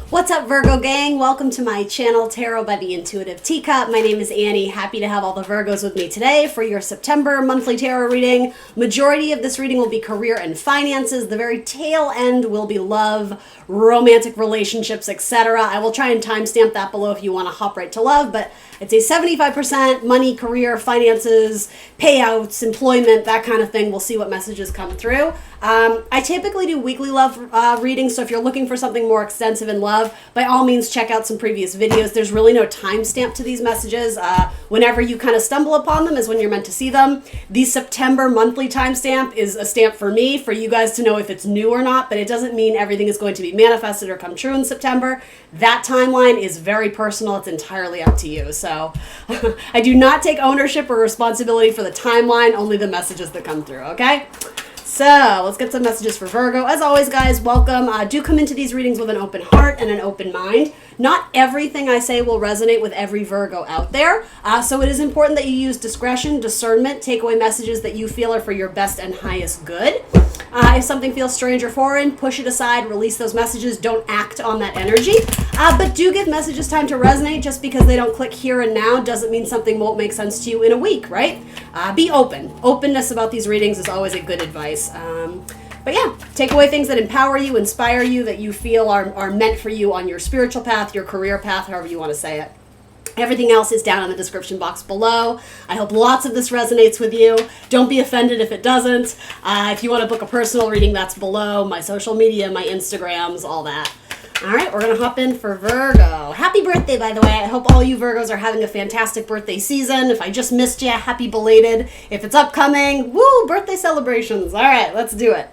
What's up, Virgo gang? Welcome to my channel, Tarot by the Intuitive Teacup. My name is Annie. Happy to have all the Virgos with me today for your September monthly tarot reading. Majority of this reading will be career and finances. The very tail end will be love, romantic relationships, etc. I will try and timestamp that below if you want to hop right to love, but it's a 75% money, career, finances, payouts, employment, that kind of thing. We'll see what messages come through. I typically do weekly love readings, so if you're looking for something more extensive in love, by all means check out some previous videos. There's really no timestamp to these messages. Whenever you kind of stumble upon them is when you're meant to see them. The September monthly timestamp is a stamp for me, for you guys to know if it's new or not, but it doesn't mean everything is going to be manifested or come true in September. That timeline is very personal. It's entirely up to you. So I do not take ownership or responsibility for the timeline, only the messages that come through, okay? So let's get some messages for Virgo. As always, guys, welcome. Do come into these readings with an open heart and an open mind. Not everything I say will resonate with every Virgo out there. So it is important that you use discretion, discernment, take away messages that you feel are for your best and highest good. If something feels strange or foreign, push it aside, release those messages. Don't act on that energy. But do give messages time to resonate. Just because they don't click here and now doesn't mean something won't make sense to you in a week, right? Be open. Openness about these readings is always a good advice. But yeah, take away things that empower you, inspire you, that you feel are meant for you on your spiritual path, your career path, however you want to say it. Everything else is down in the description box below. I hope lots of this resonates with you. Don't be offended if it doesn't. If you want to book a personal reading, that's below. My social media, my Instagrams, all that. All right, we're going to hop in for Virgo. Happy birthday, by the way. I hope all you Virgos are having a fantastic birthday season. If I just missed you, happy belated. If it's upcoming, woo, birthday celebrations. All right, let's do it.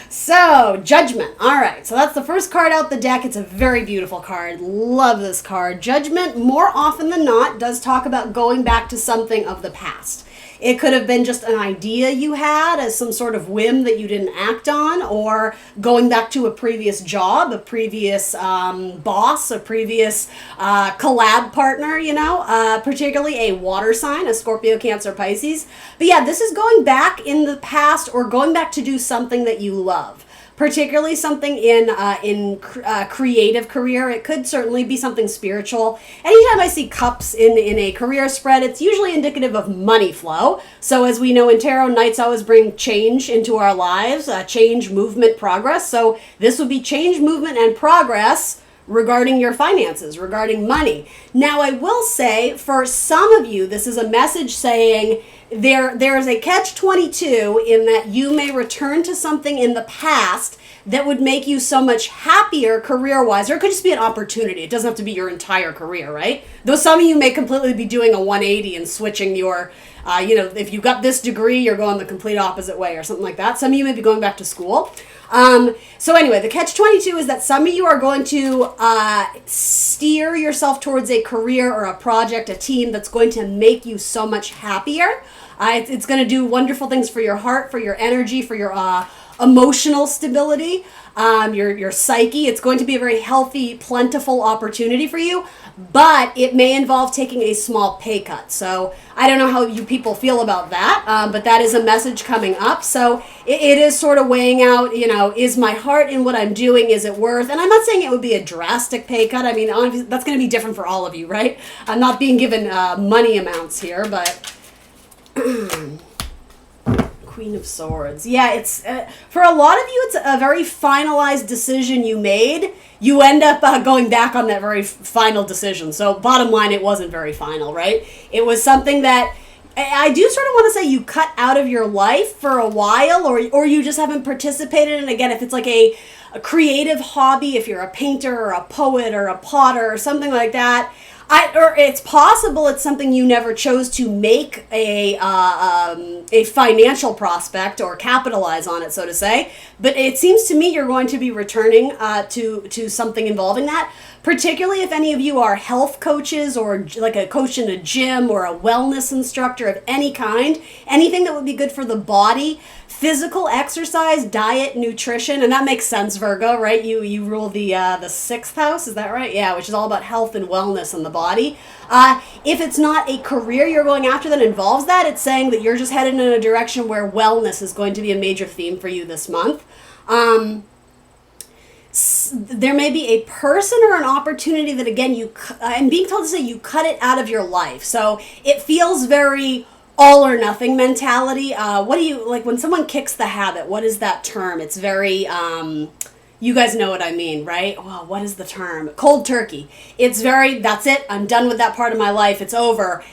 So, Judgment. All right, so that's the first card out the deck. It's a very beautiful card. Love this card. Judgment, more often than not, does talk about going back to something of the past. It could have been just an idea you had as some sort of whim that you didn't act on, or going back to a previous job, a previous boss, a previous collab partner, you know, particularly a water sign, a Scorpio, Cancer, Pisces. But yeah, this is going back in the past or going back to do something that you love. Particularly something in creative career. It could certainly be something spiritual. Anytime I see cups in a career spread, it's usually indicative of money flow. So as we know in tarot, nights always bring change into our lives, change, movement, progress. So this would be change, movement, and progress regarding your finances, regarding money. Now, I will say, for some of you, this is a message saying there is a catch-22 in that you may return to something in the past that would make you so much happier career-wise, or it could just be an opportunity. It doesn't have to be your entire career, right? Though some of you may completely be doing a 180 and switching your, if you got this degree, you're going the complete opposite way or something like that. Some of you may be going back to school. So anyway, the catch-22 is that some of you are going to steer yourself towards a career or a project, a team that's going to make you so much happier. It's going to do wonderful things for your heart, for your energy, for your emotional stability, your psyche. It's going to be a very healthy, plentiful opportunity for you, but it may involve taking a small pay cut. So I don't know how you people feel about that, but that is a message coming up. So it is sort of weighing out, is my heart in what I'm doing, is it worth? And I'm not saying it would be a drastic pay cut. I mean, obviously, that's going to be different for all of you, right? I'm not being given money amounts here, but Queen of Swords. Yeah, it's for a lot of you, it's a very finalized decision you made. You end up going back on that very final decision. So bottom line, it wasn't very final, right? It was something that I do sort of want to say you cut out of your life for a while, or you just haven't participated in. Again, if it's like a creative hobby, if you're a painter or a poet or a potter or something like that, or it's possible it's something you never chose to make a financial prospect or capitalize on it, so to say. But it seems to me you're going to be returning to something involving that, particularly if any of you are health coaches or like a coach in a gym or a wellness instructor of any kind, anything that would be good for the body. Physical exercise, diet, nutrition, and that makes sense, Virgo, right? You rule the sixth house, is that right? Yeah, which is all about health and wellness in the body. If it's not a career you're going after that involves that, it's saying that you're just headed in a direction where wellness is going to be a major theme for you this month. there may be a person or an opportunity that, again, I'm being told to say you cut it out of your life. So it feels very all or nothing mentality. What do you, like when someone kicks the habit, what is that term? It's very, you guys know what I mean, right? Well, what is the term? Cold turkey. It's very, that's it. I'm done with that part of my life. It's over.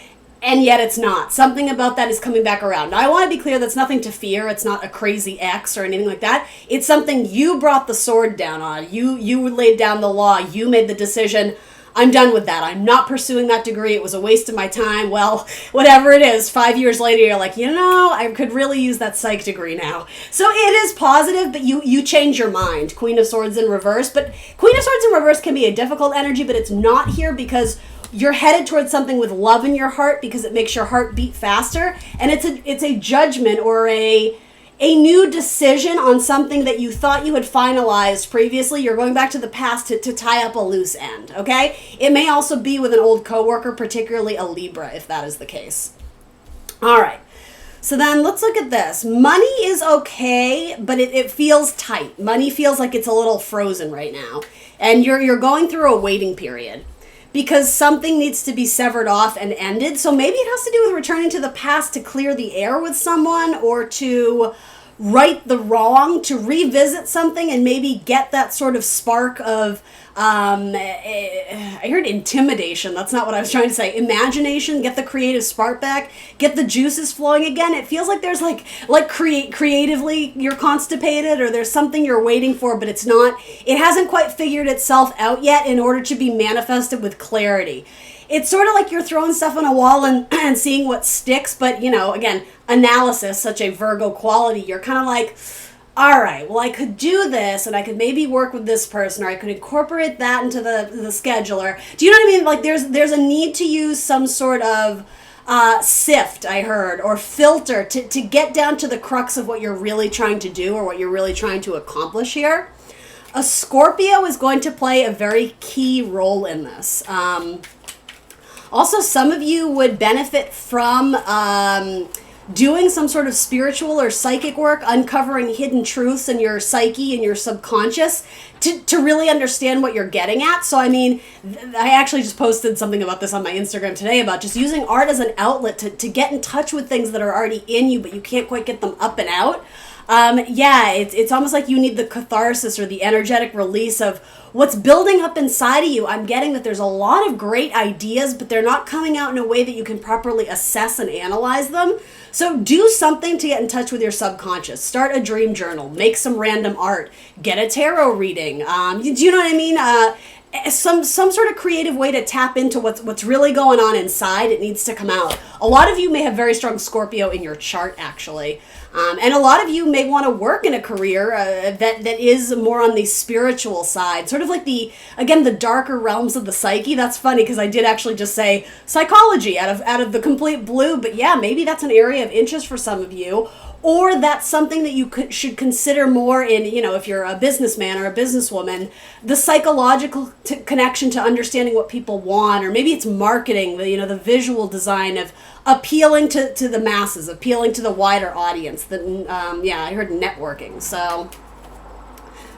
And yet it's not. Something about that is coming back around. Now, I want to be clear, that's nothing to fear. It's not a crazy ex or anything like that. It's something you brought the sword down on. You laid down the law. You made the decision. I'm done with that. I'm not pursuing that degree. It was a waste of my time. Well, whatever it is, 5 years later, you're like, I could really use that psych degree now. So it is positive, but you change your mind. Queen of Swords in reverse. But Queen of Swords in reverse can be a difficult energy, but it's not here because you're headed towards something with love in your heart because it makes your heart beat faster. And it's a judgment or a new decision on something that you thought you had finalized previously. You're going back to the past to tie up a loose end, okay? It may also be with an old coworker, particularly a Libra, if that is the case. All right. So then let's look at this. Money is okay, but it feels tight. Money feels like it's a little frozen right now. And you're going through a waiting period, because something needs to be severed off and ended. So maybe it has to do with returning to the past to clear the air with someone or to right the wrong, to revisit something and maybe get that sort of spark of, I heard intimidation. That's not what I was trying to say. Imagination, get the creative spark back, get the juices flowing again. It feels like there's creatively you're constipated or there's something you're waiting for, but it hasn't quite figured itself out yet in order to be manifested with clarity. It's sort of like you're throwing stuff on a wall and seeing what sticks, but again, analysis, such a Virgo quality, you're kind of like, all right, well, I could do this and I could maybe work with this person or I could incorporate that into the scheduler. Do you know what I mean? Like there's a need to use some sort of sift, I heard, or filter to get down to the crux of what you're really trying to do or what you're really trying to accomplish here. A Scorpio is going to play a very key role in this. Also, some of you would benefit from doing some sort of spiritual or psychic work, uncovering hidden truths in your psyche and your subconscious to really understand what you're getting at. So, I mean, I actually just posted something about this on my Instagram today about just using art as an outlet to get in touch with things that are already in you, but you can't quite get them up and out. It's almost like you need the catharsis or the energetic release of what's building up inside of you. I'm getting that there's a lot of great ideas, but they're not coming out in a way that you can properly assess and analyze them. So do something to get in touch with your subconscious. Start a dream journal, make some random art, get a tarot reading. Do you know what I mean? Some sort of creative way to tap into what's really going on inside. It needs to come out. A lot of you may have very strong Scorpio in your chart, actually. And a lot of you may want to work in a career that is more on the spiritual side, sort of like the darker realms of the psyche. That's funny because I did actually just say psychology out of the complete blue, but yeah, maybe that's an area of interest for some of you. Or that's something that you should consider more in, if you're a businessman or a businesswoman, the psychological connection to understanding what people want, or maybe it's marketing, the visual design of appealing to the masses, appealing to the wider audience. I heard networking, so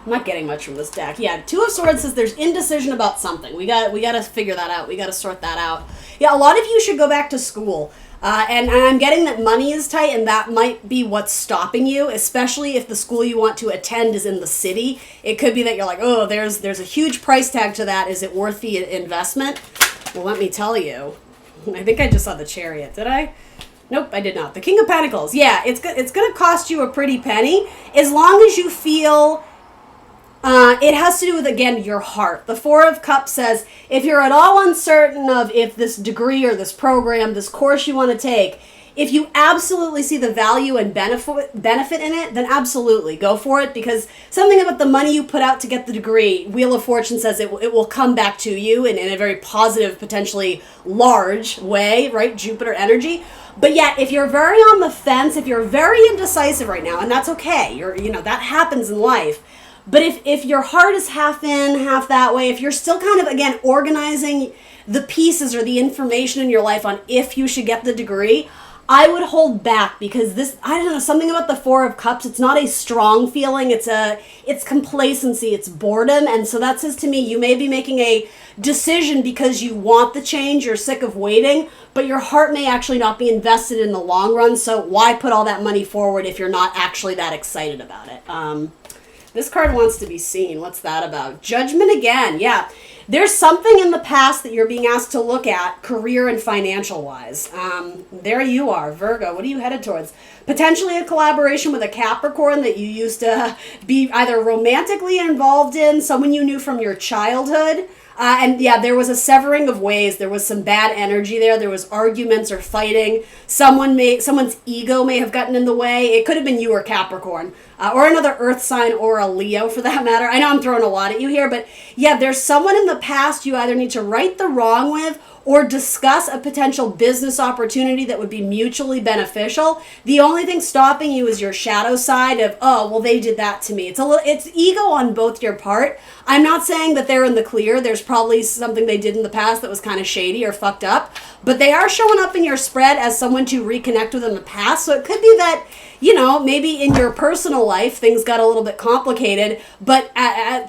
I'm not getting much from this deck. Yeah, Two of Swords says there's indecision about something. We got to figure that out. We got to sort that out. Yeah, a lot of you should go back to school. And I'm getting that money is tight, and that might be what's stopping you, especially if the school you want to attend is in the city. It could be that you're like, oh, there's a huge price tag to that. Is it worth the investment? Well, let me tell you. I think I just saw the Chariot. Did I? Nope, I did not. The King of Pentacles. Yeah, it's going to cost you a pretty penny as long as you feel... it has to do with, again, your heart. The Four of Cups says, if you're at all uncertain of if this degree or this program, this course you want to take, if you absolutely see the value and benefit in it, then absolutely go for it, because something about the money you put out to get the degree, Wheel of Fortune says it will come back to you in a very positive, potentially large way, right? Jupiter energy. But yet, if you're very on the fence, if you're very indecisive right now, and that's okay, that happens in life. But if your heart is half in, half that way, if you're still kind of, again, organizing the pieces or the information in your life on if you should get the degree, I would hold back because this, I don't know, something about the Four of Cups, it's not a strong feeling. It's complacency, it's boredom. And so that says to me, you may be making a decision because you want the change, you're sick of waiting, but your heart may actually not be invested in the long run. So why put all that money forward if you're not actually that excited about it? This card wants to be seen. What's that about? Judgment again. Yeah. There's something in the past that you're being asked to look at career and financial wise. There you are, Virgo. What are you headed towards? Potentially a collaboration with a Capricorn that you used to be either romantically involved in, someone you knew from your childhood. And yeah, there was a severing of ways. There was some bad energy there. There was arguments or fighting. Someone's ego may have gotten in the way. It could have been you or Capricorn, or another Earth sign or a Leo for that matter. I know I'm throwing a lot at you here, but yeah, there's someone in the past you either need to right the wrong with or discuss a potential business opportunity that would be mutually beneficial. The only thing stopping you is your shadow side of, oh, well, they did that to me. It's ego on both your part. I'm not saying that they're in the clear. There's probably something they did in the past that was kind of shady or fucked up, but they are showing up in your spread as someone to reconnect with in the past. So it could be that, you know, maybe in your personal life, things got a little bit complicated, but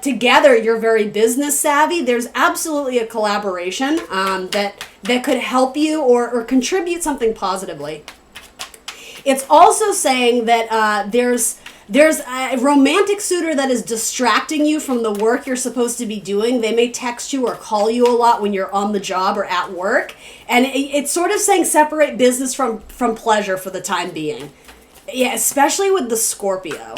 together you're very business savvy. There's absolutely a collaboration that could help you or contribute something positively. It's also saying that there's a romantic suitor that is distracting you from the work you're supposed to be doing. They may text you or call you a lot when you're on the job or at work. And it's sort of saying separate business from pleasure for the time being. Yeah, especially with the Scorpio.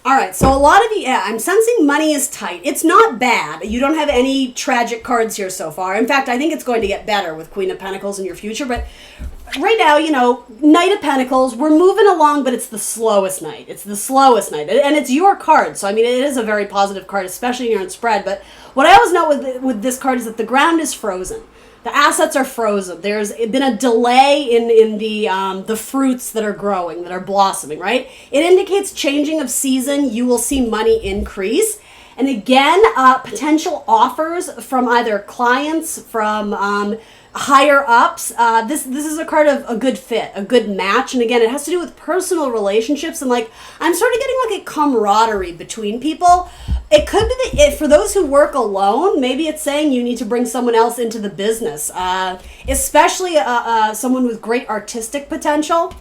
All right, so a lot of you, yeah, I'm sensing money is tight. It's not bad. You don't have any tragic cards here so far. In fact, I think it's going to get better with Queen of Pentacles in your future. But right now, you know, Knight of Pentacles, we're moving along, but it's the slowest night. It's the slowest night. And it's your card. So, I mean, it is a very positive card, especially in your own spread. But what I always note with this card is that the ground is frozen. The assets are frozen. There's been a delay in the fruits that are growing, that are blossoming, right? It indicates changing of season. You will see money increase. And again, potential offers from either clients, from higher ups. This is a card of a good fit, a good match. And again, it has to do with personal relationships. And like, I'm sort of getting like a camaraderie between people. It could be that for those who work alone, maybe it's saying you need to bring someone else into the business, especially someone with great artistic potential.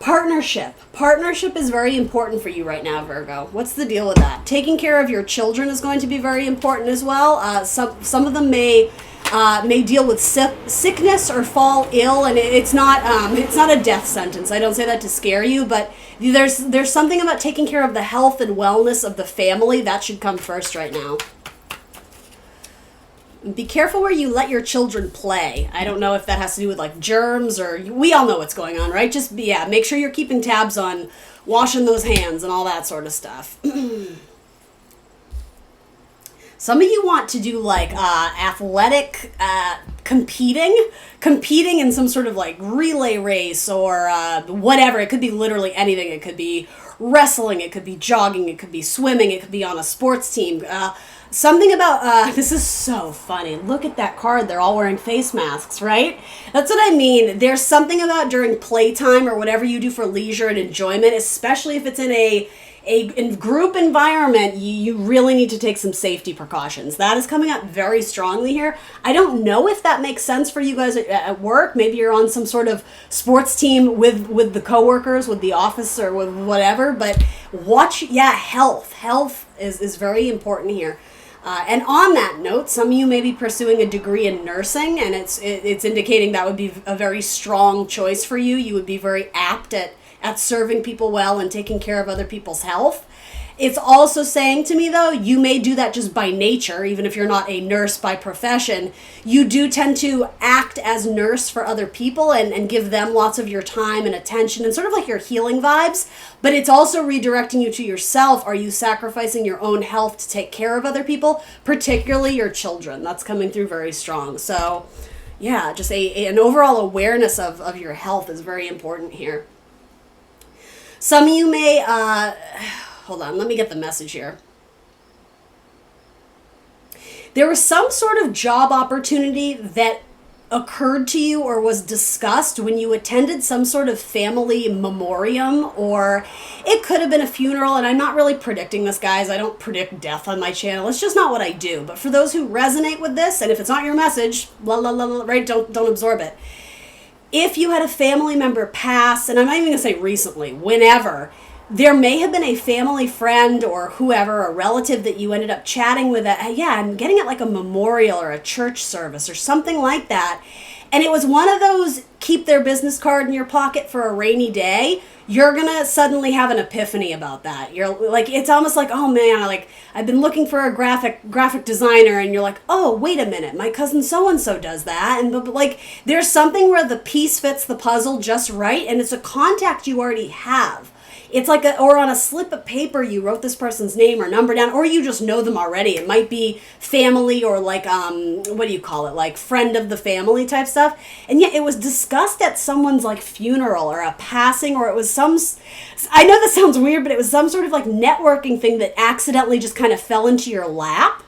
Partnership. Partnership is very important for you right now, Virgo. What's the deal with that? Taking care of your children is going to be very important as well. Some of them may deal with sickness or fall ill, and it's not a death sentence. I don't say that to scare you, but there's something about taking care of the health and wellness of the family that should come first right now. Be careful where you let your children play. I don't know if that has to do with like germs or we all know what's going on, right? Just make sure you're keeping tabs on washing those hands and all that sort of stuff. Some of you want to do like athletic competing in some sort of like relay race or whatever. It could be literally anything. It could be wrestling. It could be jogging. It could be swimming. It could be on a sports team. Something about, this is so funny. Look at that card. They're all wearing face masks, right? That's what I mean. There's something about during playtime or whatever you do for leisure and enjoyment, especially if it's in a group environment, you really need to take some safety precautions. That is coming up very strongly here. I don't know if that makes sense for you guys at work. Maybe you're on some sort of sports team with the coworkers, with the office, or with whatever. But watch, health. Health is very important here. And on that note, some of you may be pursuing a degree in nursing, and it's indicating that would be a very strong choice for you. You would be very apt at serving people well and taking care of other people's health. It's also saying to me, though, you may do that just by nature, even if you're not a nurse by profession. You do tend to act as nurse for other people and give them lots of your time and attention and sort of like your healing vibes. But it's also redirecting you to yourself. Are you sacrificing your own health to take care of other people, particularly your children? That's coming through very strong. So, yeah, just an overall awareness of your health is very important here. Some of you may, hold on, let me get the message here. There was some sort of job opportunity that occurred to you or was discussed when you attended some sort of family memoriam, or it could have been a funeral. And I'm not really predicting this, guys. I don't predict death on my channel. It's just not what I do. But for those who resonate with this, and if it's not your message, right, don't absorb it. If you had a family member pass, and I'm not even going to say recently, whenever, there may have been a family friend or whoever, a relative that you ended up chatting with, and getting at like a memorial or a church service or something like that. And it was one of those keep their business card in your pocket for a rainy day. You're going to suddenly have an epiphany about that. You're like, it's almost like, oh man, like I've been looking for a graphic designer, and you're like, oh, wait a minute, my cousin so-and-so does that. And but like, there's something where the piece fits the puzzle just right. And it's a contact you already have. It's like or on a slip of paper, you wrote this person's name or number down, or you just know them already. It might be family or like, what do you call it? Like friend of the family type stuff. And yet it was discussed at someone's like funeral or a passing, or it was I know this sounds weird, but it was some sort of like networking thing that accidentally just kind of fell into your lap.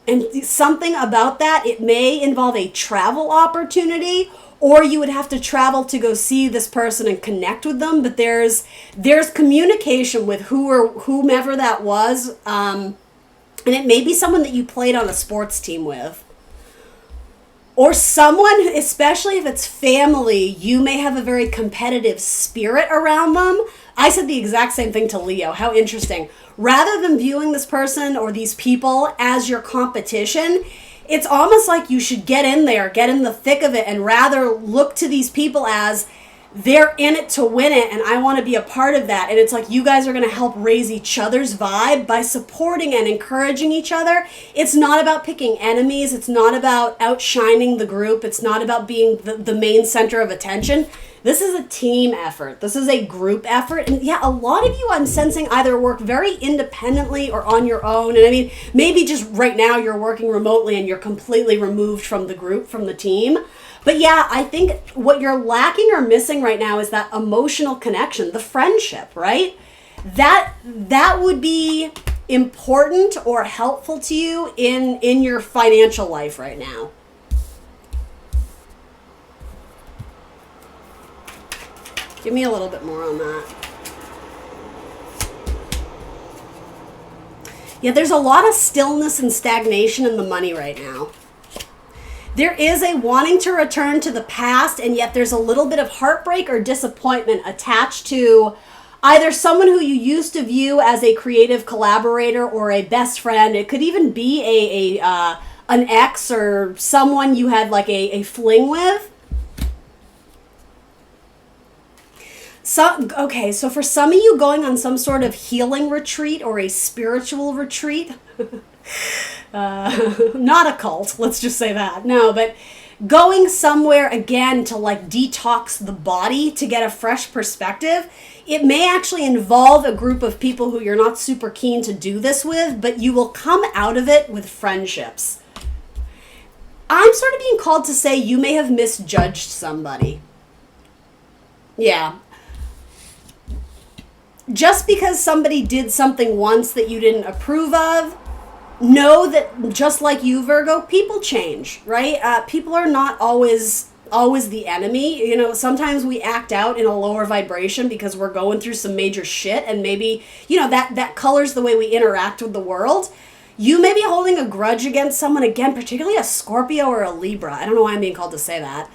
And something about that, it may involve a travel opportunity, or you would have to travel to go see this person and connect with them. But there's communication with whomever that was. And it may be someone that you played on a sports team with. Or someone, especially if it's family, you may have a very competitive spirit around them. I said the exact same thing to Leo. How interesting. Rather than viewing this person or these people as your competition, it's almost like you should get in there, get in the thick of it, and rather look to these people as they're in it to win it, and I want to be a part of that. And it's like you guys are going to help raise each other's vibe by supporting and encouraging each other. It's not about picking enemies. It's not about outshining the group. It's not about being the main center of attention. This is a team effort. This is a group effort. And yeah, a lot of you, I'm sensing, either work very independently or on your own. And I mean, maybe just right now you're working remotely and you're completely removed from the group, from the team. But yeah, I think what you're lacking or missing right now is that emotional connection, the friendship, right? That would be important or helpful to you in your financial life right now. Give me a little bit more on that. Yeah, there's a lot of stillness and stagnation in the money right now. There is a wanting to return to the past, and yet there's a little bit of heartbreak or disappointment attached to either someone who you used to view as a creative collaborator or a best friend. It could even be an ex or someone you had like a fling with. So for some of you going on some sort of healing retreat or a spiritual retreat, not a cult, let's just say that. No, but going somewhere again to like detox the body to get a fresh perspective. It may actually involve a group of people who you're not super keen to do this with, but you will come out of it with friendships. I'm sort of being called to say you may have misjudged somebody. Yeah. Just because somebody did something once that you didn't approve of, know that just like you, Virgo, people change, right? People are not always the enemy. You know, sometimes we act out in a lower vibration because we're going through some major shit, and maybe, you know, that colors the way we interact with the world. You may be holding a grudge against someone, again, particularly a Scorpio or a Libra. I don't know why I'm being called to say that.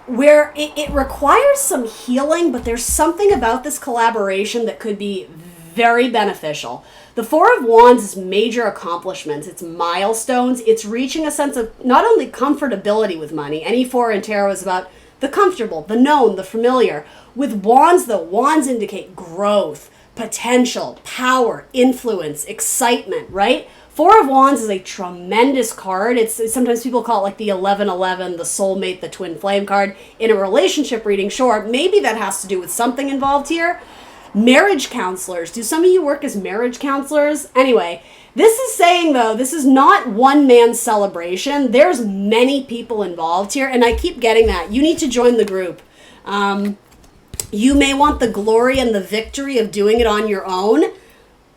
Where it requires some healing, but there's something about this collaboration that could be very beneficial. The Four of Wands is major accomplishments. It's milestones. It's reaching a sense of not only comfortability with money. Any four in tarot is about the comfortable, the known, the familiar. With Wands, though, Wands indicate growth, potential, power, influence, excitement, right? Four of Wands is a tremendous card. It's sometimes people call it like the 1111, the soulmate, the twin flame card. In a relationship reading, sure, maybe that has to do with something involved here. Marriage counselors. Do some of you work as marriage counselors? Anyway, this is saying, though, this is not one man's celebration. There's many people involved here, and I keep getting that. You need to join the group. You may want the glory and the victory of doing it on your own.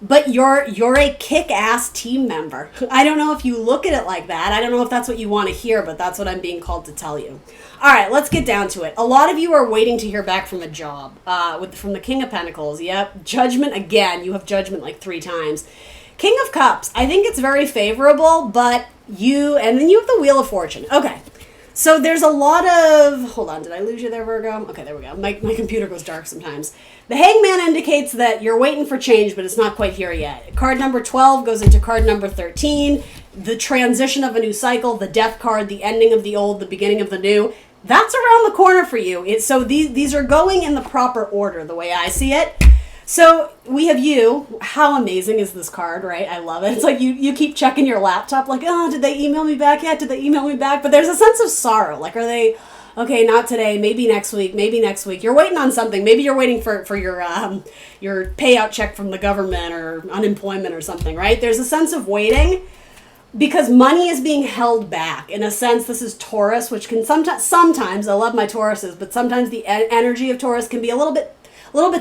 but you're a kick-ass team member. I don't know if you look at it like that. I don't know if that's what you want to hear, but that's what I'm being called to tell you. All right, let's get down to it. A lot of you are waiting to hear back from a job from the King of Pentacles. Yep, Judgment again. You have Judgment like 3 times. King of Cups. I think it's very favorable, but and then you have the Wheel of Fortune. Okay. So there's a lot of, hold on, did I lose you there, Virgo? Okay, there we go. My computer goes dark sometimes. The Hangman indicates that you're waiting for change, but it's not quite here yet. Card number 12 goes into card number 13. The transition of a new cycle, the Death card, the ending of the old, the beginning of the new. That's around the corner for you. So these are going in the proper order, the way I see it. So we have you. How amazing is this card, right? I love it. It's like you keep checking your laptop like, oh, did they email me back yet? Did they email me back? But there's a sense of sorrow. Like, are they, okay, not today, maybe next week, maybe next week. You're waiting on something. Maybe you're waiting for your payout check from the government or unemployment or something, right? There's a sense of waiting because money is being held back. In a sense, this is Taurus, which can sometimes, I love my Tauruses, but sometimes the energy of Taurus can be a little bit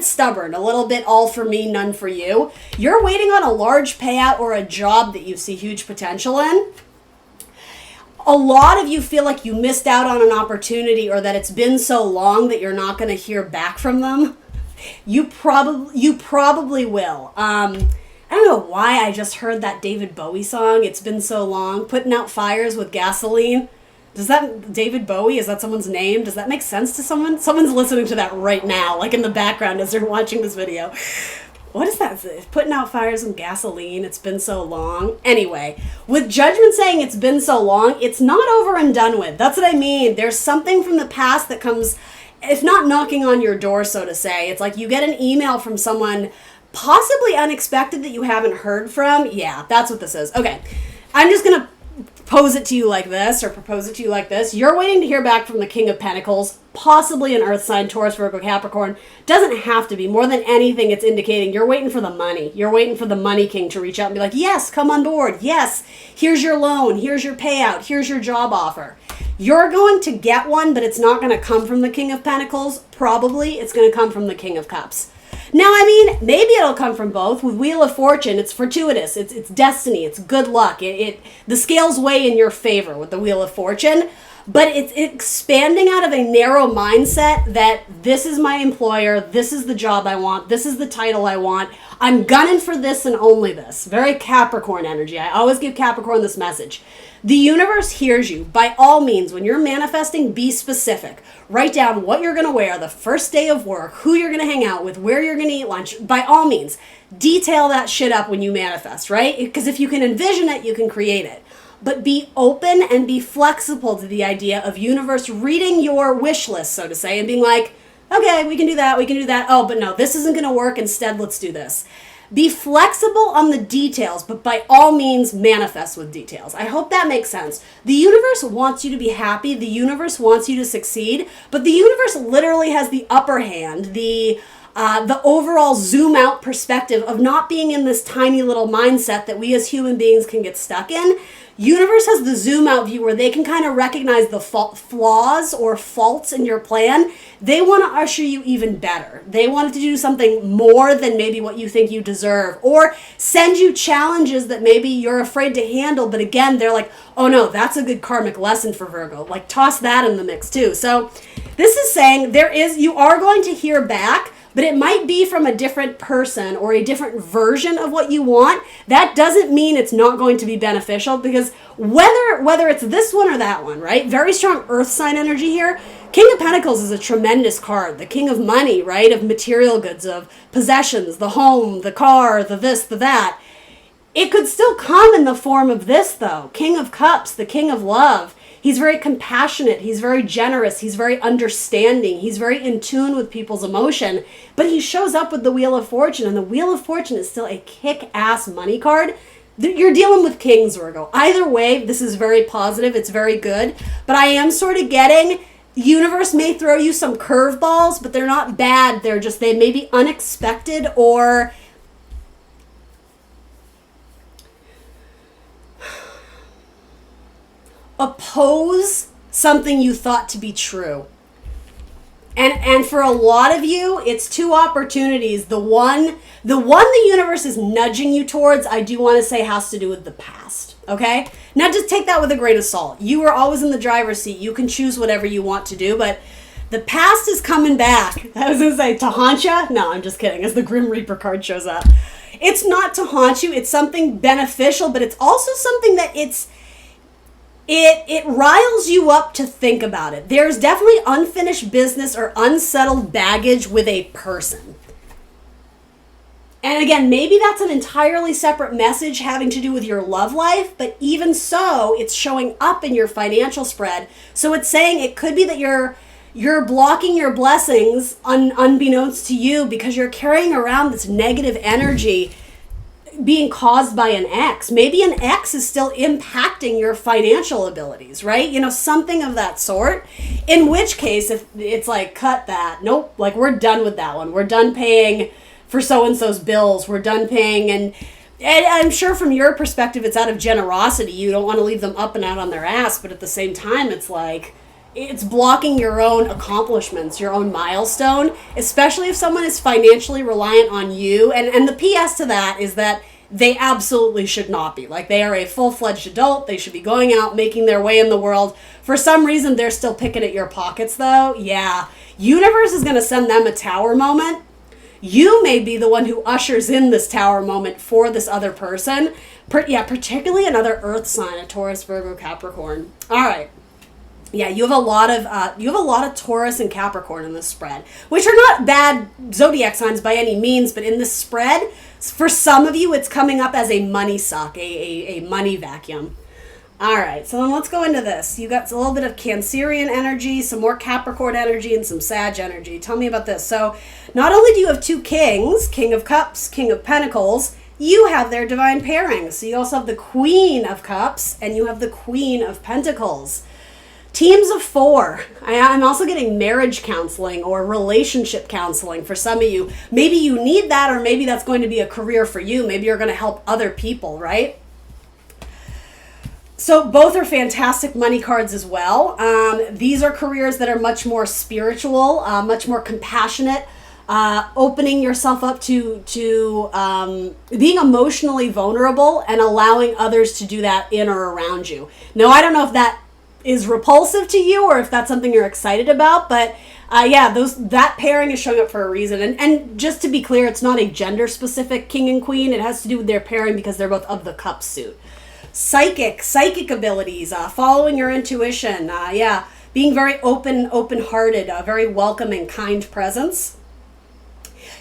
stubborn, a little bit all for me, none for you. You're waiting on a large payout or a job that you see huge potential in. A lot of you feel like you missed out on an opportunity or that it's been so long that you're not going to hear back from them. You probably will. I don't know why I just heard that David Bowie song, It's Been So Long, putting out fires with gasoline. Does that, David Bowie, is that someone's name? Does that make sense to someone? Someone's listening to that right now, like in the background as they're watching this video. What is that? Putting out fires and gasoline, it's been so long. Anyway, with Judgment saying it's been so long, it's not over and done with. That's what I mean. There's something from the past that comes, if not knocking on your door, so to say. It's like you get an email from someone possibly unexpected that you haven't heard from. Yeah, that's what this is. Okay, I'm just going to pose it to you like this, or propose it to you like this. You're waiting to hear back from the King of Pentacles, possibly an Earth sign, Taurus, Virgo, Capricorn. Doesn't have to be. More than anything, it's indicating you're waiting for the money. You're waiting for the money king to reach out and be like, yes, come on board. Yes, here's your loan. Here's your payout. Here's your job offer. You're going to get one, but it's not going to come from the King of Pentacles. Probably it's going to come from the King of Cups. Now, I mean, maybe it'll come from both. With Wheel of Fortune, it's fortuitous. It's destiny. It's good luck. The scales weigh in your favor with the Wheel of Fortune. But it's expanding out of a narrow mindset that this is my employer, this is the job I want, this is the title I want. I'm gunning for this and only this. Very Capricorn energy. I always give Capricorn this message. The universe hears you. By all means, when you're manifesting, be specific. Write down what you're going to wear the first day of work, who you're going to hang out with, where you're going to eat lunch. By all means, detail that shit up when you manifest, right? Because if you can envision it, you can create it. But be open and be flexible to the idea of universe reading your wish list, so to say, and being like, okay, we can do that, we can do that. Oh, but no, this isn't going to work. Instead, let's do this. Be flexible on the details, but by all means, manifest with details. I hope that makes sense. The universe wants you to be happy. The universe wants you to succeed, but the universe literally has the upper hand, the overall zoom out perspective of not being in this tiny little mindset that we as human beings can get stuck in. Universe has the zoom out view where they can kind of recognize the flaws or faults in your plan. They want to usher you even better. They want to do something more than maybe what you think you deserve, or send you challenges that maybe you're afraid to handle. But again, they're like, oh no, that's a good karmic lesson for Virgo. Like, toss that in the mix too. So this is saying you are going to hear back, but it might be from a different person or a different version of what you want. That doesn't mean it's not going to be beneficial, because whether it's this one or that one, right? Very strong earth sign energy here. King of Pentacles is a tremendous card. The king of money, right? Of material goods, of possessions, the home, the car, the this, the that. It could still come in the form of this, though. King of Cups, the king of love. He's very compassionate. He's very generous. He's very understanding. He's very in tune with people's emotion. But he shows up with the Wheel of Fortune, and the Wheel of Fortune is still a kick-ass money card. You're dealing with kings, Virgo. Either way, this is very positive. It's very good. But I am sort of getting, the universe may throw you some curveballs, but they're not bad. They may be unexpected, or oppose something you thought to be true. And for a lot of you, it's two opportunities. The one the universe is nudging you towards, I do want to say, has to do with the past. Okay? Now just take that with a grain of salt. You are always in the driver's seat. You can choose whatever you want to do, but the past is coming back. I was going to say, to haunt you? No, I'm just kidding, as the Grim Reaper card shows up. It's not to haunt you. It's something beneficial, but it's also something that it riles you up to think about it. There's definitely unfinished business or unsettled baggage with a person. And again, maybe that's an entirely separate message having to do with your love life, but even so, it's showing up in your financial spread. So it's saying it could be that you're blocking your blessings unbeknownst to you because you're carrying around this negative energy being caused by an ex. Maybe an ex is still impacting your financial abilities, right? You know, something of that sort. In which case, if it's like, cut that. Nope, like we're done with that one. We're done paying for so-and-so's bills. We're done paying. And I'm sure from your perspective, it's out of generosity. You don't want to leave them up and out on their ass. But at the same time, it's like, it's blocking your own accomplishments, your own milestone, especially if someone is financially reliant on you. And the PS to that is that they absolutely should not be. Like, they are a full-fledged adult. They should be going out, making their way in the world. For some reason, they're still picking at your pockets, though. Yeah. Universe is going to send them a tower moment. You may be the one who ushers in this tower moment for this other person. Particularly another earth sign, a Taurus, Virgo, Capricorn. All right. Yeah, you have a lot of Taurus and Capricorn in this spread, which are not bad zodiac signs by any means, but in this spread, for some of you, it's coming up as a money suck, a money vacuum. All right, so then let's go into this. You got a little bit of Cancerian energy, some more Capricorn energy, and some Sag energy. Tell me about this. So not only do you have two kings, King of Cups, King of Pentacles, you have their divine pairings. So you also have the Queen of Cups, and you have the Queen of Pentacles. Teams of 4. I'm also getting marriage counseling or relationship counseling for some of you. Maybe you need that, or maybe that's going to be a career for you. Maybe you're going to help other people, right? So both are fantastic money cards as well. These are careers that are much more spiritual, much more compassionate, opening yourself up to being emotionally vulnerable and allowing others to do that in or around you. Now, I don't know if that is repulsive to you or if that's something you're excited about, but that pairing is showing up for a reason. And just to be clear, it's not a gender specific king and queen. It has to do with their pairing because they're both of the cup suit. Psychic abilities, following your intuition, being very open-hearted, a very welcoming, kind presence.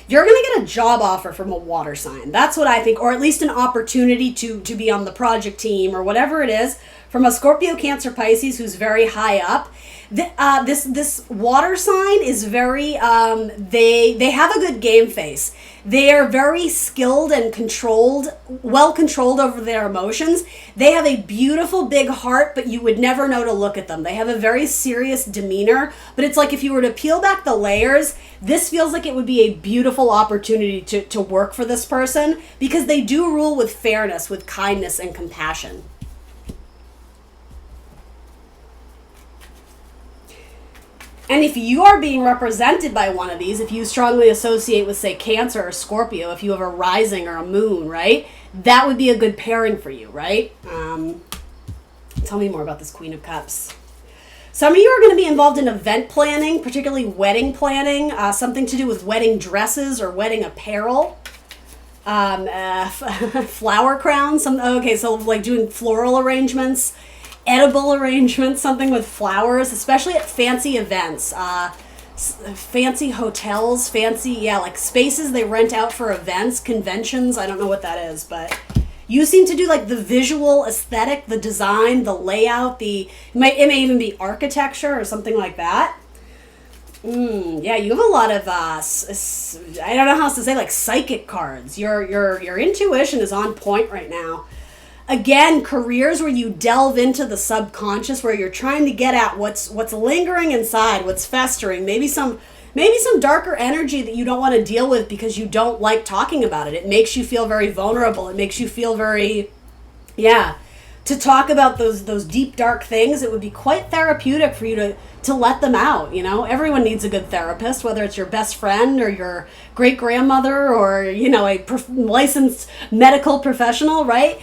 You're going to get a job offer from a water sign. That's what I think, or at least an opportunity to be on the project team or whatever it is, from a Scorpio, Cancer, Pisces who's very high up. This water sign is very, they have a good game face. They are very skilled and well controlled over their emotions. They have a beautiful big heart, but you would never know to look at them. They have a very serious demeanor, but it's like if you were to peel back the layers, this feels like it would be a beautiful opportunity to work for this person because they do rule with fairness, with kindness and compassion. And if you are being represented by one of these, if you strongly associate with, say, Cancer or Scorpio, if you have a rising or a moon, right, that would be a good pairing for you, right? Tell me more about this Queen of Cups. Some of you are going to be involved in event planning, particularly wedding planning, something to do with wedding dresses or wedding apparel. Flower crowns. So like doing floral arrangements, edible arrangements, something with flowers, especially at fancy events, fancy hotels, like spaces they rent out for events, conventions. I don't know what that is, but you seem to do like the visual aesthetic, the design, the layout, it may even be architecture or something like that. You have a lot of I don't know how else to say, like psychic cards. Your intuition is on point right now. Again, careers where you delve into the subconscious, where you're trying to get at what's lingering inside, what's festering, maybe some darker energy that you don't want to deal with because you don't like talking about it. It makes you feel very vulnerable. It makes you feel very, to talk about those deep, dark things, it would be quite therapeutic for you to let them out. Everyone needs a good therapist, whether it's your best friend or your great grandmother or a licensed medical professional, right?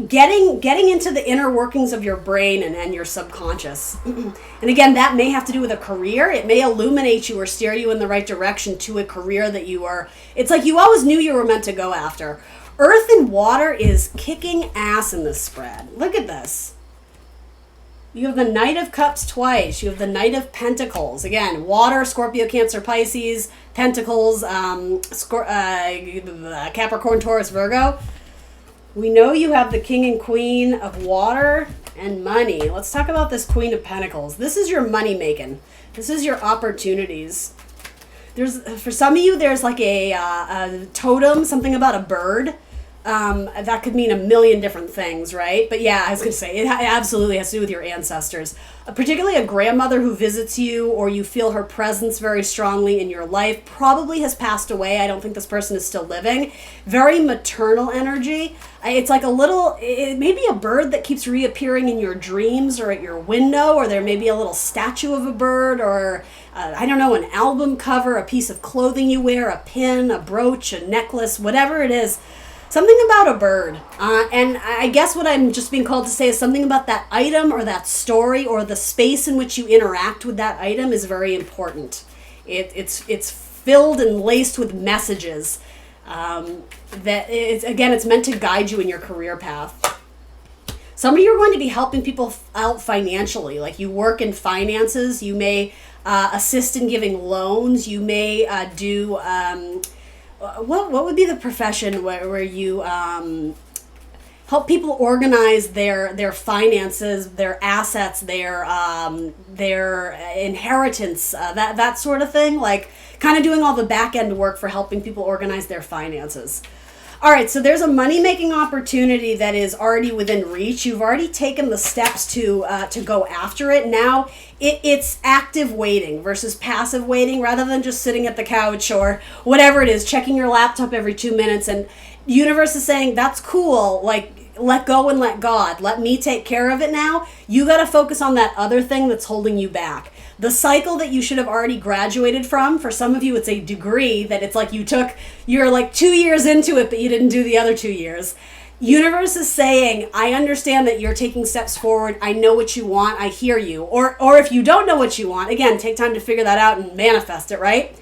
Getting into the inner workings of your brain and your subconscious. And again, that may have to do with a career. It may illuminate you or steer you in the right direction to a career that it's like you always knew you were meant to go after. Earth and water is kicking ass in this spread. Look at this. You have the Knight of Cups twice. You have the Knight of Pentacles. Again, water, Scorpio, Cancer, Pisces, Pentacles, Capricorn, Taurus, Virgo. We know you have the King and Queen of Water and money. Let's talk about this Queen of Pentacles. This is your money making. This is your opportunities. For some of you, there's like a totem, something about a bird. That could mean a million different things, right? But yeah, I was going to say, it absolutely has to do with your ancestors. Particularly a grandmother who visits you or you feel her presence very strongly in your life probably has passed away. I don't think this person is still living. Very maternal energy. It's like it may be a bird that keeps reappearing in your dreams or at your window, or there may be a little statue of a bird, or I don't know, an album cover, a piece of clothing you wear, a pin, a brooch, a necklace, whatever it is. Something about a bird. And I guess what I'm just being called to say is something about that item or that story or the space in which you interact with that item is very important. It's filled and laced with messages that it's meant to guide you in your career path. Some of you are going to be helping people out financially. Like you work in finances. You may assist in giving loans. You may do... What would be the profession where you help people organize their finances, their assets, their inheritance, that sort of thing? Like kind of doing all the back end work for helping people organize their finances. All right, so there's a money-making opportunity that is already within reach. You've already taken the steps to go after it. Now it's active waiting versus passive waiting, rather than just sitting at the couch or whatever it is, checking your laptop every 2 minutes. And universe is saying, that's cool, like let go and let God. Let me take care of it now. You got to focus on that other thing that's holding you back. The cycle that you should have already graduated from, for some of you, it's a degree that it's like you're like 2 years into it, but you didn't do the other 2 years. Universe is saying, I understand that you're taking steps forward. I know what you want. I hear you. Or if you don't know what you want, again, take time to figure that out and manifest it, right?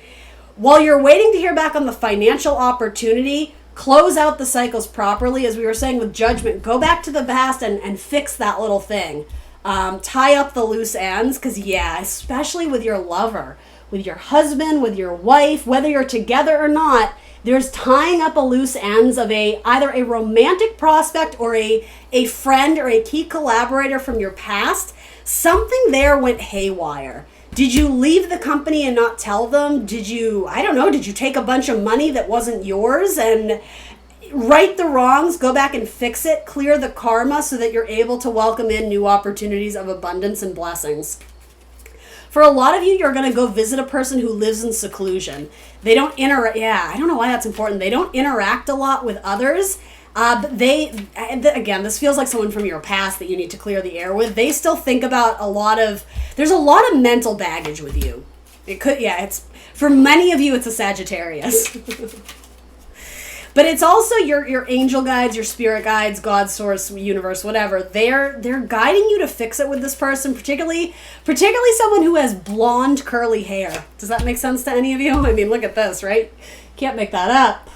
While you're waiting to hear back on the financial opportunity, close out the cycles properly. As we were saying with judgment, go back to the past and fix that little thing. Tie up the loose ends, because especially with your lover, with your husband, with your wife, whether you're together or not, there's tying up a loose ends of either a romantic prospect or a friend or a key collaborator from your past. Something there went haywire. Did you leave the company and not tell them? Did you take a bunch of money that wasn't yours? And right the wrongs, go back and fix it, clear the karma so that you're able to welcome in new opportunities of abundance and blessings. For a lot of you, you're going to go visit a person who lives in seclusion. They don't interact. Yeah, I don't know why that's important. They don't interact a lot with others. But again, this feels like someone from your past that you need to clear the air with. They still think about there's a lot of mental baggage with you. It's for many of you, it's a Sagittarius. But it's also your angel guides, your spirit guides, God, source, universe, whatever. They're guiding you to fix it with this person, particularly someone who has blonde curly hair. Does that make sense to any of you? I mean, look at this, right? Can't make that up.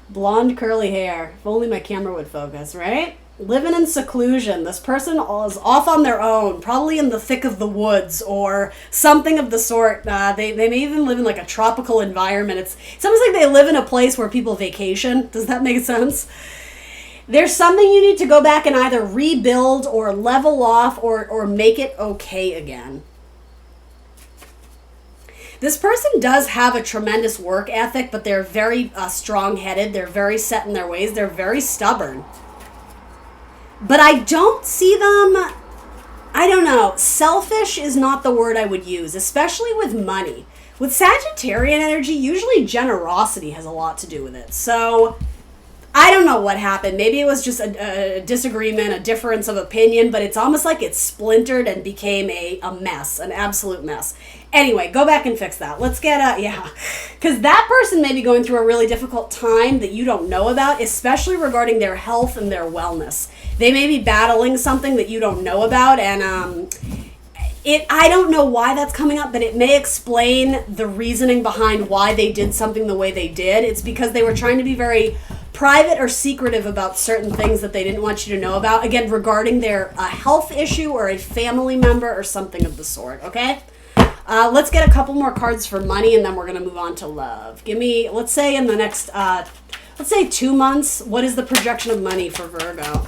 Blonde curly hair. If only my camera would focus, right? Living in seclusion. This person is off on their own, probably in the thick of the woods or something of the sort. They may even live in like a tropical environment. It's almost like they live in a place where people vacation. Does that make sense? There's something you need to go back and either rebuild or level off or make it okay again. This person does have a tremendous work ethic, but they're very strong-headed. They're very set in their ways. They're very stubborn. But I don't see them, I don't know, selfish is not the word I would use, especially with money. With Sagittarian energy, usually generosity has a lot to do with it. So I don't know what happened. Maybe it was just a disagreement, a difference of opinion, but it's almost like it splintered and became a mess, an absolute mess. Anyway, go back and fix that. Let's get because that person may be going through a really difficult time that you don't know about, especially regarding their health and their wellness. They may be battling something that you don't know about, and I don't know why that's coming up, but it may explain the reasoning behind why they did something the way they did. It's because they were trying to be very private or secretive about certain things that they didn't want you to know about. Again, regarding their health issue or a family member or something of the sort, okay? Let's get a couple more cards for money, and then we're going to move on to love. Give me, let's say in the next, let's say 2 months, what is the projection of money for Virgo?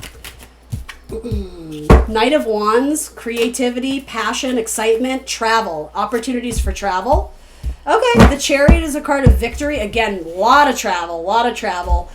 Knight of Wands, creativity, passion, excitement, travel, opportunities for travel. Okay, the Chariot is a card of victory. Again, a lot of travel.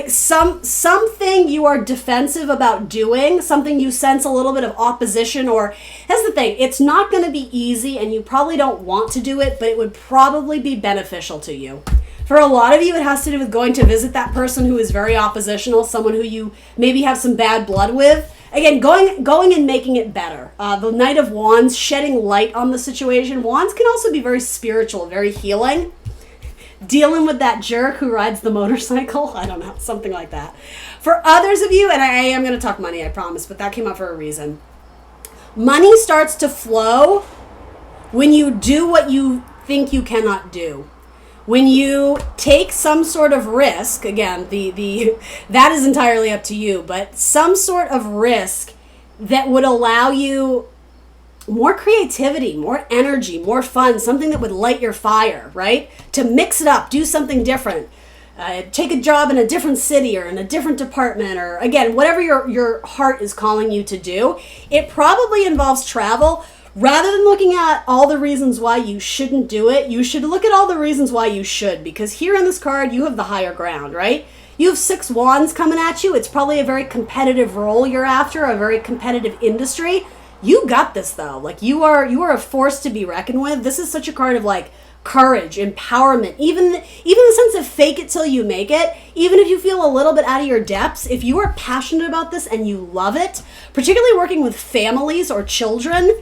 Something you are defensive about doing, something you sense a little bit of opposition, or that's the thing, it's not going to be easy and you probably don't want to do it, but it would probably be beneficial to you. For a lot of you, it has to do with going to visit that person who is very oppositional, someone who you maybe have some bad blood with. Again, going and making it better. The Knight of Wands, shedding light on the situation. Wands can also be very spiritual, very healing. Dealing with that jerk who rides the motorcycle. I don't know, something like that. For others of you, and I am going to talk money, I promise, but that came up for a reason. Money starts to flow when you do what you think you cannot do. When you take some sort of risk, again, that is entirely up to you, but some sort of risk that would allow you more creativity, more energy, more fun, something that would light your fire, right? To mix it up, do something different. Take a job in a different city or in a different department, or again, whatever your heart is calling you to do. It probably involves travel. Rather than looking at all the reasons why you shouldn't do it, you should look at all the reasons why you should, because here in this card, you have the higher ground, right? You have 6 wands coming at you. It's probably a very competitive role you're after, a very competitive industry. You got this, though. Like, you are a force to be reckoned with. This is such a card of, like, courage, empowerment, even the sense of fake it till you make it. Even if you feel a little bit out of your depths, if you are passionate about this and you love it, particularly working with families or children,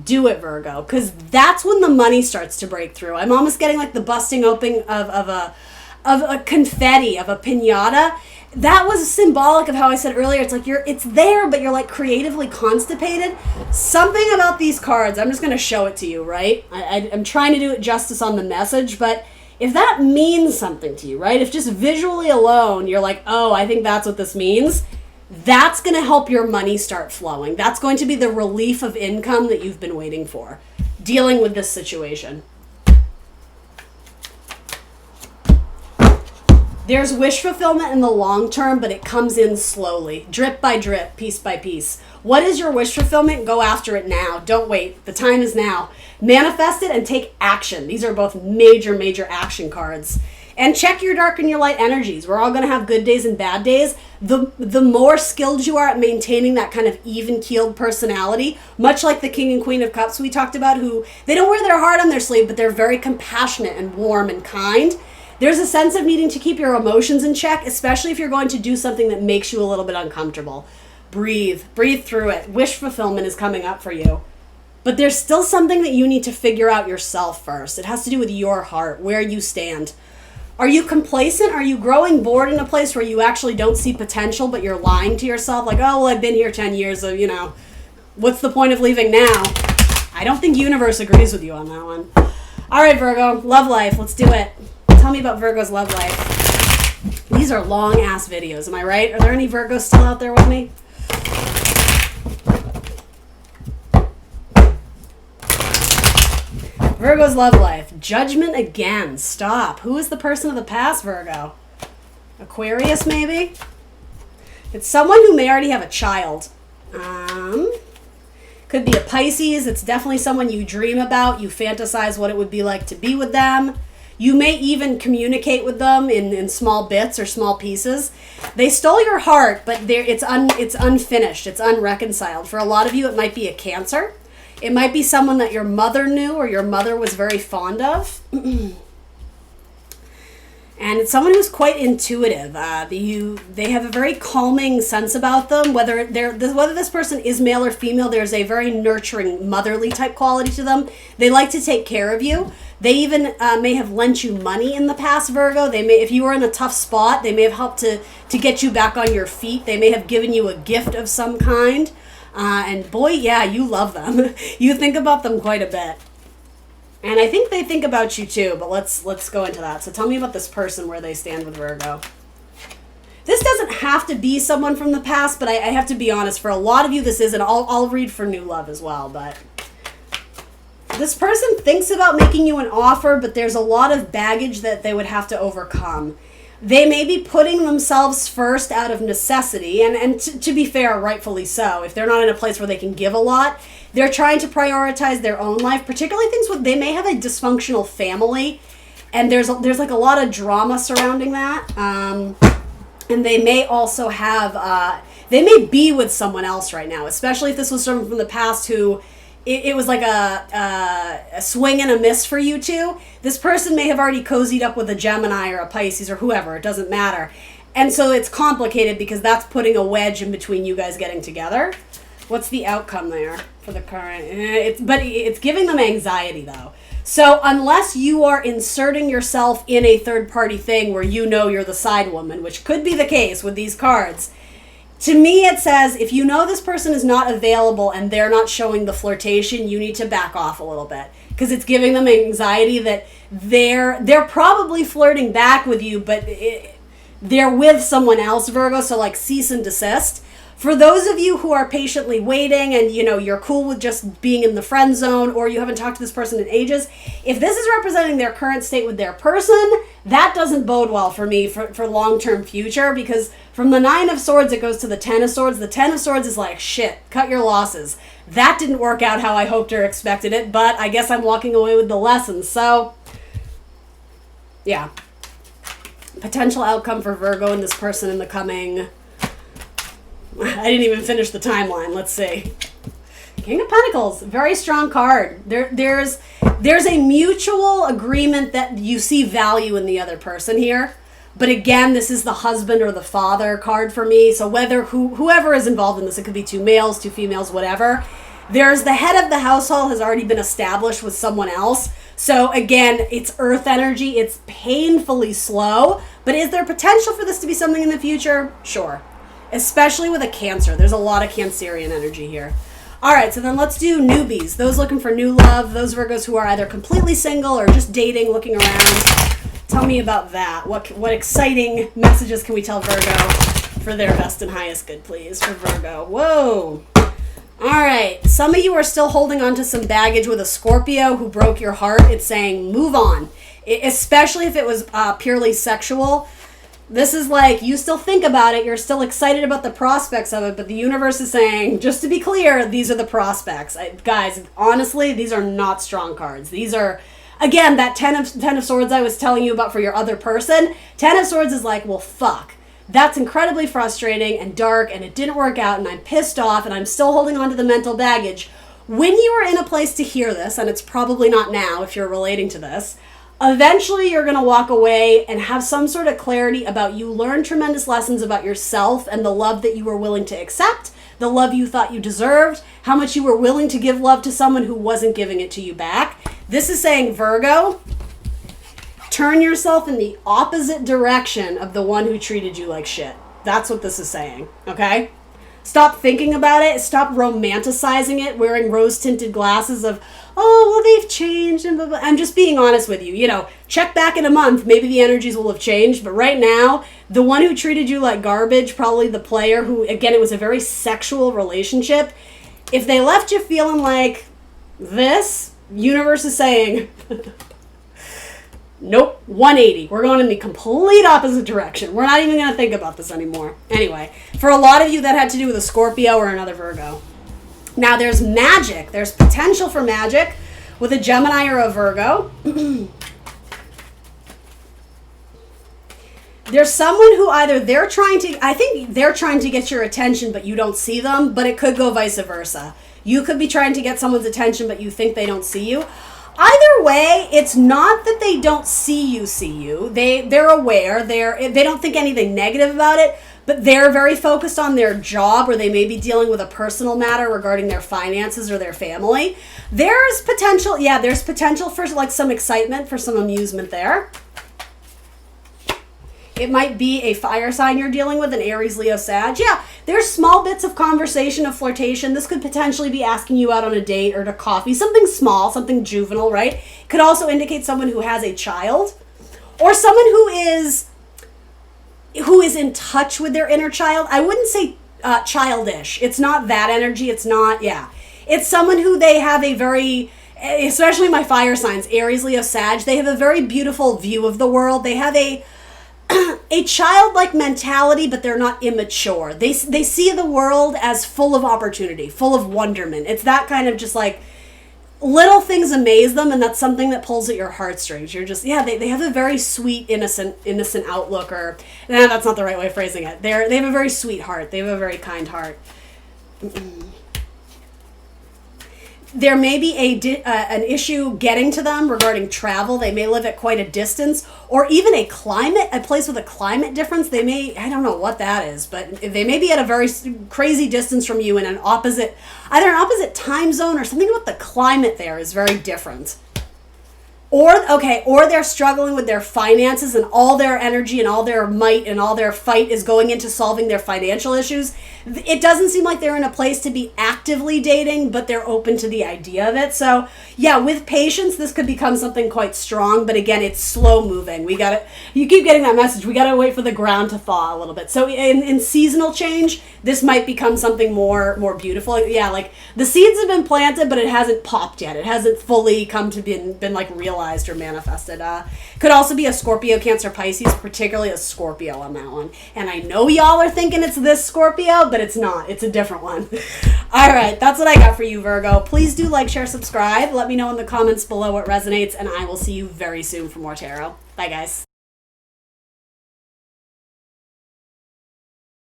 do it, Virgo, because that's when the money starts to break through. I'm almost getting like the busting open of a confetti, of a piñata. That was symbolic of how I said earlier. It's like it's there, but you're like creatively constipated. Something about these cards, I'm just going to show it to you, right? I'm trying to do it justice on the message, but if that means something to you, right? If just visually alone, you're like, oh, I think that's what this means. That's going to help your money start flowing. That's going to be the relief of income that you've been waiting for, dealing with this situation. There's wish fulfillment in the long term, but it comes in slowly, drip by drip, piece by piece. What is your wish fulfillment? Go after it now. Don't wait. The time is now. Manifest it and take action. These are both major, major action cards. And check your dark and your light energies. We're all going to have good days and bad days. The more skilled you are at maintaining that kind of even-keeled personality, much like the King and Queen of Cups we talked about, who they don't wear their heart on their sleeve, but they're very compassionate and warm and kind. There's a sense of needing to keep your emotions in check, especially if you're going to do something that makes you a little bit uncomfortable. Breathe through it. Wish fulfillment is coming up for you. But there's still something that you need to figure out yourself first. It has to do with your heart, where you stand. Are you complacent? Are you growing bored in a place where you actually don't see potential, but you're lying to yourself? Like, oh, well, I've been here 10 years, so, what's the point of leaving now? I don't think universe agrees with you on that one. All right, Virgo, love life. Let's do it. Tell me about Virgo's love life. These are long-ass videos, am I right? Are there any Virgos still out there with me? Virgo's love life. Judgment again. Stop. Who is the person of the past, Virgo? Aquarius, maybe? It's someone who may already have a child. Could be a Pisces. It's definitely someone you dream about. You fantasize what it would be like to be with them. You may even communicate with them in small bits or small pieces. They stole your heart, but it's unfinished. It's unreconciled. For a lot of you, it might be a Cancer. It might be someone that your mother knew or your mother was very fond of. And it's someone who's quite intuitive. They have a very calming sense about them. Whether this person is male or female, there's a very nurturing, motherly type quality to them. They like to take care of you. They even may have lent you money in the past, Virgo. They may, if you were in a tough spot, they may have helped to get you back on your feet. They may have given you a gift of some kind. And boy, yeah, you love them. You think about them quite a bit. And I think they think about you too, but let's go into that. So tell me about this person, where they stand with Virgo. This doesn't have to be someone from the past, but I have to be honest, for a lot of you this is, and I'll read for new love as well, but this person thinks about making you an offer, but there's a lot of baggage that they would have to overcome. They may be putting themselves first out of necessity, and to be fair, rightfully so. If they're not in a place where they can give a lot, they're trying to prioritize their own life, particularly things with, they may have a dysfunctional family, and there's like a lot of drama surrounding that. And they may also have, they may be with someone else right now, especially if this was someone from the past who, it was like a swing and a miss for you two. This person may have already cozied up with a Gemini or a Pisces or whoever, it doesn't matter. And so it's complicated because that's putting a wedge in between you guys getting together. What's the outcome there for the current? But it's giving them anxiety though. So unless you are inserting yourself in a third-party thing where you know you're the side woman, which could be the case with these cards, to me it says if you know this person is not available and they're not showing the flirtation, you need to back off a little bit. Because it's giving them anxiety that they're probably flirting back with you, but they're with someone else, Virgo, so like cease and desist. For those of you who are patiently waiting and, you know, you're cool with just being in the friend zone, or you haven't talked to this person in ages, if this is representing their current state with their person, that doesn't bode well for me for long-term future, because from the 9 of Swords, it goes to the 10 of Swords. The 10 of Swords is like, shit, cut your losses. That didn't work out how I hoped or expected it, but I guess I'm walking away with the lessons. So, yeah. Potential outcome for Virgo and this person in the coming... I didn't even finish the timeline. Let's see. King of Pentacles, very strong card. There's a mutual agreement that you see value in the other person here. But again, this is the husband or the father card for me. So whether whoever is involved in this, it could be 2 males, 2 females, whatever. There's the head of the household has already been established with someone else. So again, it's earth energy. It's painfully slow. But is there potential for this to be something in the future? Sure. Especially with a Cancer. There's a lot of Cancerian energy here. All right, so then let's do newbies. Those looking for new love, those Virgos who are either completely single or just dating, looking around. Tell me about that. What exciting messages can we tell Virgo for their best and highest good, please, for Virgo? Whoa. All right, some of you are still holding on to some baggage with a Scorpio who broke your heart. It's saying move on, especially if it was purely sexual. This is like, you still think about it, you're still excited about the prospects of it, but the universe is saying, just to be clear, these are the prospects. Guys, honestly, these are not strong cards. These are, again, that 10 of Swords I was telling you about for your other person. 10 of Swords is like, well, fuck. That's incredibly frustrating and dark, and it didn't work out, and I'm pissed off, and I'm still holding on to the mental baggage. When you are in a place to hear this, and it's probably not now if you're relating to this, eventually you're going to walk away and have some sort of clarity about you learned tremendous lessons about yourself and the love that you were willing to accept, the love you thought you deserved, how much you were willing to give love to someone who wasn't giving it to you back. This is saying, Virgo, turn yourself in the opposite direction of the one who treated you like shit. That's what this is saying, okay? Stop thinking about it. Stop romanticizing it, wearing rose-tinted glasses of, oh, well, they've changed, and blah, blah. I'm just being honest with you. You know, check back in a month. Maybe the energies will have changed. But right now, the one who treated you like garbage, probably the player who, again, it was a very sexual relationship. If they left you feeling like this, universe is saying, nope, 180. We're going in the complete opposite direction. We're not even going to think about this anymore. Anyway, for a lot of you, that had to do with a Scorpio or another Virgo. Now, there's magic. There's potential for magic with a Gemini or a Virgo. There's someone who either I think they're trying to get your attention, but you don't see them, but it could go vice versa. You could be trying to get someone's attention, but you think they don't see you. Either way, it's not that they don't see you. They're aware. They don't think anything negative about it, but they're very focused on their job, or they may be dealing with a personal matter regarding their finances or their family. There's potential for like some excitement, for some amusement there. It might be a fire sign you're dealing with, an Aries, Leo, Sag. Yeah, there's small bits of conversation, of flirtation. This could potentially be asking you out on a date or to coffee. Something small, something juvenile, right? Could also indicate someone who has a child, or someone who is in touch with their inner child. I wouldn't say childish. It's not that energy. It's not, yeah. It's someone who they have a very, especially my fire signs, Aries, Leo, Sag, they have a very beautiful view of the world. They have a childlike mentality, but they're not immature. They see the world as full of opportunity, full of wonderment. It's that kind of just like little things amaze them, and that's something that pulls at your heartstrings. You're just, yeah, they have a very sweet, innocent outlook, or, nah, that's not the right way of phrasing it. They have a very sweet heart. They have a very kind heart. There may be an issue getting to them regarding travel. They may live at quite a distance, or even a place with a climate difference. They may, I don't know what that is, but they may be at a very crazy distance from you in either an opposite time zone, or something with the climate there is very different. Or they're struggling with their finances, and all their energy and all their might and all their fight is going into solving their financial issues. It doesn't seem like they're in a place to be actively dating, but they're open to the idea of it. So yeah, with patience, this could become something quite strong, but again, it's slow moving. You keep getting that message. We gotta wait for the ground to thaw a little bit. So in seasonal change, this might become something more beautiful. Yeah, like the seeds have been planted, but it hasn't popped yet. It hasn't fully come to been like realized or manifested. Could also be a Scorpio, Cancer, Pisces, particularly a Scorpio on that one. And I know y'all are thinking it's this Scorpio, but it's not. It's a different one. All right, that's what I got for you, Virgo. Please do like, share, subscribe. Let me know in the comments below what resonates, and I will see you very soon for more tarot. Bye, guys.